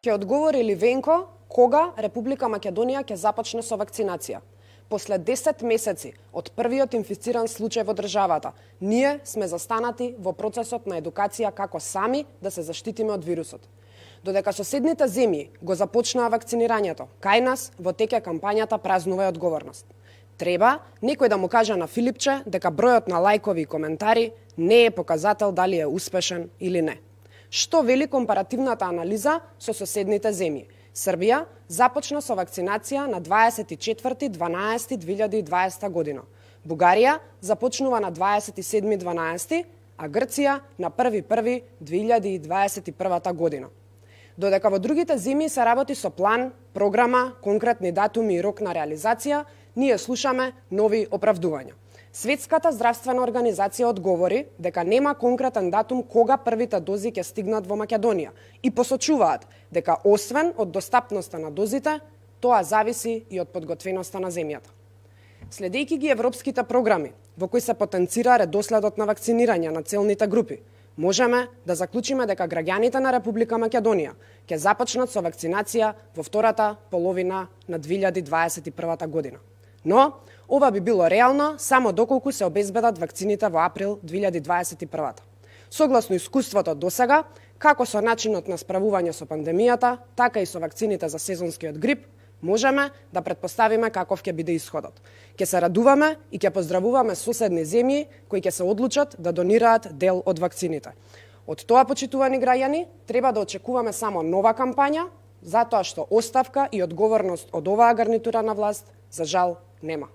Ќе одговори ли Венко кога Република Македонија ќе започне со вакцинација? После 10 месеци од првиот инфициран случај во државата, ние сме застанати во процесот на едукација како сами да се заштитиме од вирусот. Додека соседните земји го започнаа вакцинирањето, кај нас во тек е кампањата празнува и одговорност. Треба некој да му каже на Филипче дека бројот на лајкови и коментари не е показател дали е успешен или не. Што вели компаративната анализа со соседните земји? Србија започна со вакцинација на 24.12.2020 година. Бугарија започнува на 27.12, а Грција на 1.1.2021 година. Додека во другите земји се работи со план, програма, конкретни датуми и рок на реализација, ние слушаме нови оправдувања. Светската здравствена организација одговори дека нема конкретен датум кога првите дози ќе стигнат во Македонија и посочуваат дека освен од достапноста на дозите, тоа зависи и од подготвеноста на земјата. Следејќи ги европските програми во кои се потенцира редоследот на вакцинирање на целните групи, можеме да заклучиме дека граѓаните на Република Македонија ќе започнат со вакцинација во втората половина на 2021 година. Но, ова би било реално само доколку се обезбедат вакцините во април 2021. Согласно искуството досега, како со начинот на справување со пандемијата, така и со вакцините за сезонскиот грип, можеме да претпоставиме каков ќе биде исходот. Ќе се радуваме и ќе поздравуваме соседни земји кои ќе се одлучат да донираат дел од вакцините. Од тоа, почитувани граѓани, треба да очекуваме само нова кампања, затоа што оставка и одговорност од оваа гарнитура на власт, за жал, нема.